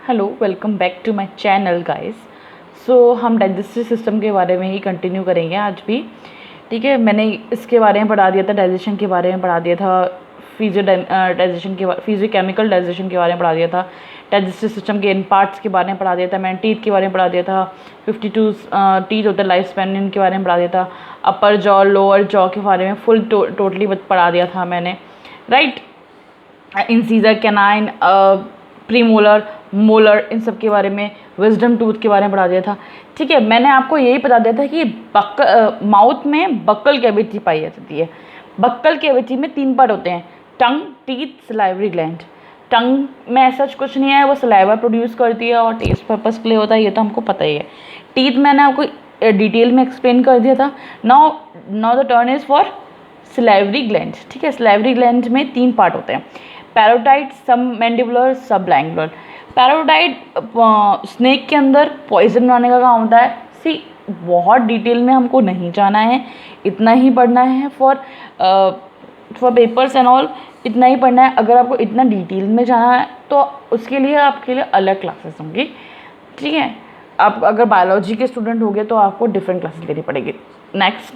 Hello, welcome back to my channel guys. So हम digestive system के बारे में ही कंटिन्यू करेंगे आज भी। ठीक है, मैंने इसके बारे में पढ़ा दिया था, डाइजेशन के बारे में पढ़ा दिया था, फिजियोकेमिकल डाइजेशन के बारे में पढ़ा दिया था, डाइजेस्टिव सिस्टम के इन पार्ट्स के बारे में पढ़ा दिया था, मैंने टीथ के बारे में पढ़ा दिया था, 52 टीथ होता है लाइफ स्पैन, इनके बारे में पढ़ा दिया था, अपर जॉ लोअर जॉ के बारे में फुल टोटली पढ़ा दिया था मैंने, right. Incisor, canine, premolar, molar, इन सब के बारे में, विजडम टूथ के बारे में पढ़ा दिया था। ठीक है, मैंने आपको यही बता दिया था कि माउथ में बक्कल कैविटी पाई जाती है। बक्कल कैविटी में 3 पार्ट होते हैं, टंग, टीथ, सलाइवरी ग्लैंड। टंग में ऐसा कुछ नहीं है, वो सलाइवा प्रोड्यूस करती है और टेस्ट पर्पस के लिए होता है, ये तो हमको पता ही है। टीथ मैंने आपको डिटेल में एक्सप्लेन कर दिया था। Now the turn is for salivary gland. ठीक है, सलाइवरी ग्लैंड में 3 पार्ट होते हैं, पैरोटाइड, सब मैंडिबुलर, सब लैंगुलर। पैरोटाइड स्नेक के अंदर पॉइजन बनाने का काम होता है। सी, बहुत डिटेल में हमको नहीं जाना है, इतना ही पढ़ना है फॉर पेपर्स एंड ऑल, इतना ही पढ़ना है। अगर आपको इतना डिटेल में जाना है तो उसके लिए आपके लिए अलग क्लासेस होंगी। ठीक है, आप अगर बायोलॉजी के स्टूडेंट हो गए तो आपको डिफरेंट क्लासेस लेनी पड़ेगी। नेक्स्ट,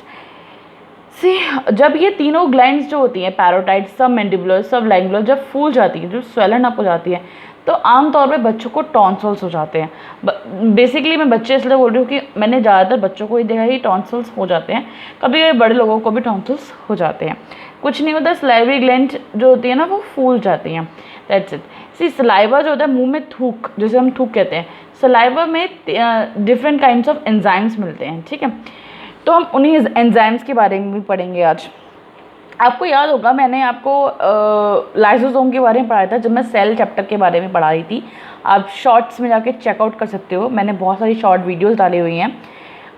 सी, जब ये तीनों ग्लैंड्स जो होती हैं, पैरोटाइड, सब मैंडिबुलर, सब लैंगुलर, जब फूल जाती है, जो स्वेलन अप हो जाती है, तो आमतौर पे बच्चों को टॉन्सिल्स हो जाते हैं। बेसिकली मैं बच्चे इसलिए बोल रही हूँ कि मैंने ज़्यादातर बच्चों को ही देखा ही टॉन्सिल्स हो जाते हैं, कभी कभी बड़े लोगों को भी टॉन्सिल्स हो जाते हैं। कुछ नहीं होता, सलाइवरी ग्लैंड जो होती है ना वो फूल जाती हैं, दैट्स इट। सी, सलाइवा जो होता है, मुंह में थूक, जैसे हम थूक कहते हैं, सलाइवा में डिफरेंट काइंड्स ऑफ एंजाइम्स मिलते हैं। ठीक है, तो हम उन्हीं एंजाइम्स के बारे में भी पढ़ेंगे आज। आपको याद होगा मैंने आपको लाइसोसोम के बारे में पढ़ाया था जब मैं सेल चैप्टर के बारे में पढ़ा रही थी। आप शॉर्ट्स में जाके चेकआउट कर सकते हो, मैंने बहुत सारी शॉर्ट वीडियोस डाली हुई हैं।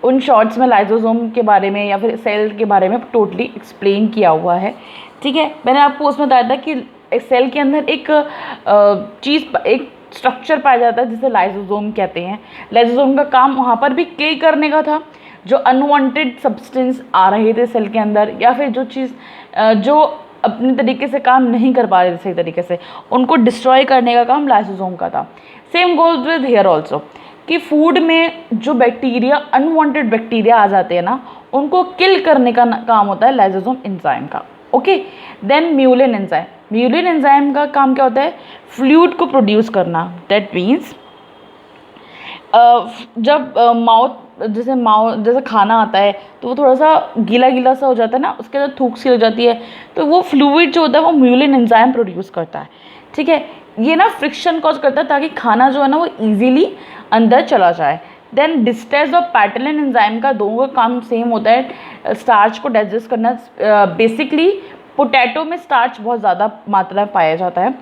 उन शॉर्ट्स में लाइसोसोम के बारे में या फिर सेल के बारे में टोटली एक्सप्लेन किया हुआ है। ठीक है, मैंने आपको उसमें बताया था कि सेल के अंदर एक एक स्ट्रक्चर पाया जाता है जिसे लाइसोसोम कहते हैं। लाइसोसोम का काम वहाँ पर भी किल करने का था, जो अनवांटेड सब्सटेंस आ रहे थे सेल के अंदर, या फिर जो चीज़ जो अपने तरीके से काम नहीं कर पा रहे थे सही तरीके से, उनको डिस्ट्रॉय करने का काम लाइसोसोम का था। Same goes with here also, कि फूड में जो बैक्टीरिया, अनवांटेड बैक्टीरिया आ जाते हैं ना, उनको किल करने का काम होता है लाइसोसोम एंजाइम का। ओके, देन म्यूलिन एंजाइम। म्यूलिन एंजाइम का काम क्या होता है? फ्लूइड को प्रोड्यूस करना। दैट मीन्स जब जैसे खाना आता है तो वो थोड़ा सा गीला गीला सा हो जाता है ना, उसके अंदर थूक सी हो जाती है, तो वो फ्लूइड जो होता है वो म्यूलिन एंजाइम प्रोड्यूस करता है। ठीक है, ये ना फ्रिक्शन कॉज करता है ताकि खाना जो है ना वो इजीली अंदर चला जाए। देन डिस्टेज और पैटेलिन एंजाइम का दोनों का काम सेम होता है, स्टार्च को डाइजेस्ट करना। बेसिकली पोटैटो में स्टार्च बहुत ज़्यादा मात्रा में पाया जाता है,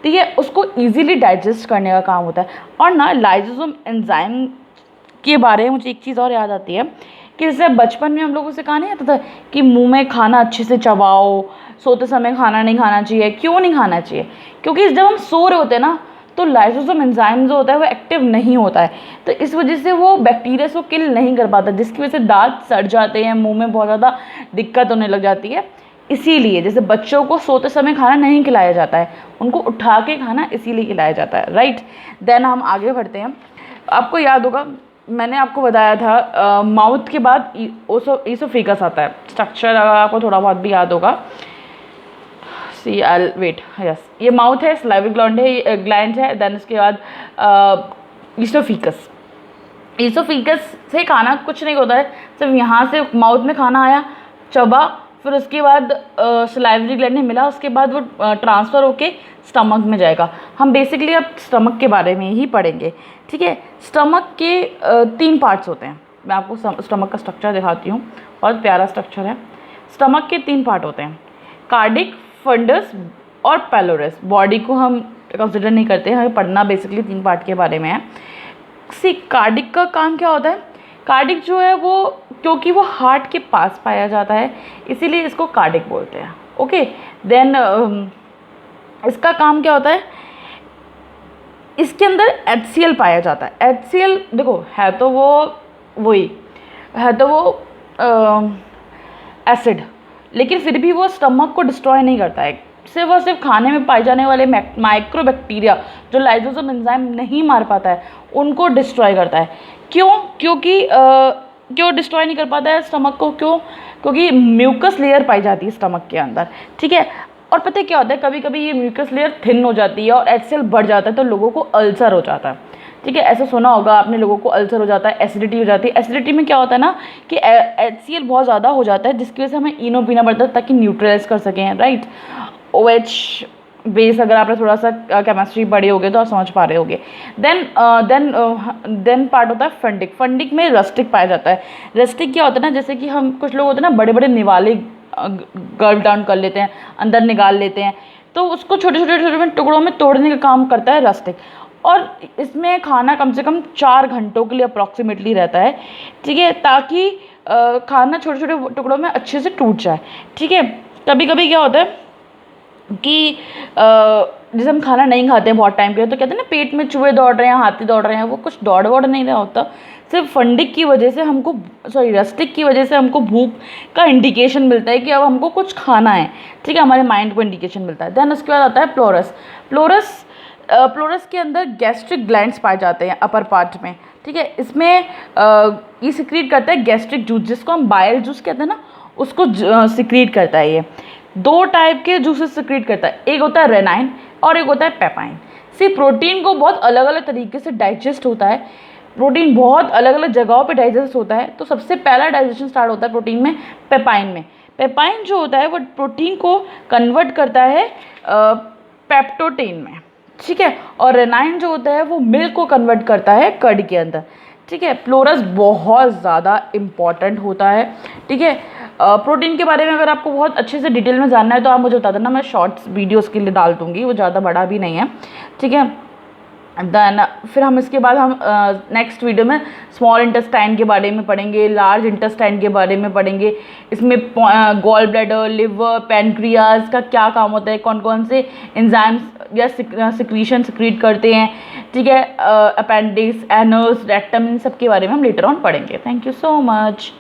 ठीक है, उसको इजीली डाइजेस्ट करने का काम होता है। और ना लाइसोसोम एंजाइम के बारे में मुझे एक चीज़ और याद आती है कि जैसे बचपन में हम लोगों से कहा नहीं आता था कि मुंह में खाना अच्छे से चबाओ, सोते समय खाना नहीं खाना चाहिए। क्यों नहीं खाना चाहिए? क्योंकि जब हम सो रहे होते हैं ना तो लाइसोसोम एंजाइम जो होता है वो एक्टिव नहीं होता है, तो इस वजह से वो बैक्टीरिया को किल नहीं कर पाता, जिसकी वजह से दांत सड़ जाते हैं, मुंह में बहुत ज़्यादा दिक्कत होने लग जाती है। इसीलिए जैसे बच्चों को सोते समय खाना नहीं खिलाया जाता है, उनको उठा के खाना इसीलिए खिलाया जाता है, राइट। देन हम आगे बढ़ते हैं। आपको याद होगा मैंने आपको बताया था माउथ के बाद ईसोफेगस आता है स्ट्रक्चर, अगर आपको थोड़ा बहुत भी याद होगा। सी, आई वेट, यस, ये माउथ है, सलाइवरी ग्लैंड है, देन उसके बाद ईसोफेगस। ईसोफेगस से खाना कुछ नहीं होता है, सिर्फ यहाँ से माउथ में खाना आया, चबा, फिर उसके बाद सलाइवरी ग्लैंड में मिला, उसके बाद वो ट्रांसफ़र होके स्टमक में जाएगा। हम बेसिकली अब स्टमक के बारे में ही पढ़ेंगे। ठीक है, स्टमक के 3 पार्ट्स होते हैं। मैं आपको स्टमक का स्ट्रक्चर दिखाती हूँ, बहुत प्यारा स्ट्रक्चर है। स्टमक के 3 पार्ट होते हैं, कार्डिक, फंडस और पेलोरस। बॉडी को हम कंसिडर नहीं करते, हमें पढ़ना बेसिकली 3 पार्ट के बारे में है। सी, कार्डिक का काम क्या होता है? कार्डिक जो है वो, क्योंकि वो हार्ट के पास पाया जाता है इसीलिए इसको कार्डिक बोलते हैं। ओके, देन इसका काम क्या होता है? इसके अंदर HCl पाया जाता है। HCl देखो है तो वो वही है, तो वो एसिड, लेकिन फिर भी वो स्टमक को डिस्ट्रॉय नहीं करता है। सिर्फ और सिर्फ खाने में पाए जाने वाले माइक्रो बैक्टीरिया जो लाइसोसोम एंजाइम नहीं मार पाता है उनको डिस्ट्रॉय करता है। क्यों? क्योंकि क्यों डिस्ट्रॉय नहीं कर पाता है स्टमक को? क्यों? क्योंकि म्यूकस लेयर पाई जाती है स्टमक के अंदर, ठीक है। और पता है क्या होता है, कभी कभी ये म्यूकस लेयर थिन हो जाती है और HCl बढ़ जाता है तो लोगों को अल्सर हो जाता है, ठीक है। ऐसा सुना होगा आपने, लोगों को अल्सर हो जाता है, एसिडिटी हो जाती है। एसिडिटी में क्या होता है ना कि HCl बहुत ज़्यादा हो जाता है, जिसकी वजह से हमें इनो पीना पड़ता है ताकि न्यूट्रलाइज कर सकें, राइट। OH बेस अगर आपने थोड़ा सा केमिस्ट्री पढ़े होगे तो आप समझ पा रहे होगे। देन पार्ट होता है फंडिक। फंडिक में रस्टिक पाया जाता है। रस्टिक क्या होता है ना, जैसे कि हम कुछ लोग होते हैं ना बड़े बड़े निवाले गर्व डाउन कर लेते हैं, अंदर निकाल लेते हैं, तो उसको छोटे छोटे टुकड़ों में तोड़ने का काम करता है रस्टिक। और इसमें खाना कम से कम 4 घंटों के लिए अप्रॉक्सीमेटली रहता है, ठीक है, ताकि खाना छोटे छोटे टुकड़ों में अच्छे से टूट जाए, ठीक है। कभी कभी क्या होता है कि जैसे हम खाना नहीं खाते हैं बहुत टाइम के लिए तो कहते हैं ना पेट में चूहे दौड़ रहे हैं, हाथी दौड़ रहे हैं, वो कुछ दौड़ नहीं रहा होता, सिर्फ फंडिक की वजह से हमको, रस्टिक की वजह से हमको भूख का इंडिकेशन मिलता है कि अब हमको कुछ खाना है, ठीक है, हमारे माइंड को इंडिकेशन मिलता है। देन उसके बाद आता है प्लोरस। प्लोरस के अंदर गैस्ट्रिक ग्लैंड्स पाए जाते हैं अपर पार्ट में, ठीक है। इसमें ये सिक्रीट करता है गैस्ट्रिक जूस, जिसको हम बाइल जूस कहते हैं ना, उसको सिक्रीट करता है। ये 2 टाइप के जूसेस सिक्रीट करता है, एक होता है रेनाइन और एक होता है पेपाइन। प्रोटीन को बहुत अलग अलग तरीके से डाइजेस्ट होता है, प्रोटीन बहुत अलग अलग जगहों पे डाइजेस्ट होता है। तो सबसे पहला डाइजेशन स्टार्ट होता है प्रोटीन में पेपाइन में। पेपाइन जो होता है वो प्रोटीन को कन्वर्ट करता है पेप्टोटेन में, ठीक है। और रेनाइन जो होता है वो मिल्क को कन्वर्ट करता है कर्ड के अंदर, ठीक है। प्लोरस बहुत ज़्यादा इम्पॉर्टेंट होता है, ठीक है। प्रोटीन के बारे में अगर आपको बहुत अच्छे से डिटेल में जानना है तो आप मुझे बता देना, मैं शॉर्ट्स वीडियोस के लिए डाल दूँगी, वो ज़्यादा बड़ा भी नहीं है, ठीक है। देन फिर हम इसके बाद हम नेक्स्ट वीडियो में स्मॉल इंटेस्टाइन के बारे में पढ़ेंगे, लार्ज इंटेस्टाइन के बारे में पढ़ेंगे। इसमें गॉल ब्लैडर, लिवर, पैनक्रियाज का क्या काम होता है, कौन कौन से एंजाइम्स या सिक्रीशन सिक्रीट करते हैं, ठीक है। अपेंडिक्स, एनस, रेक्टम, इन सब के बारे में हम लेटर ऑन पढ़ेंगे। Thank you so much.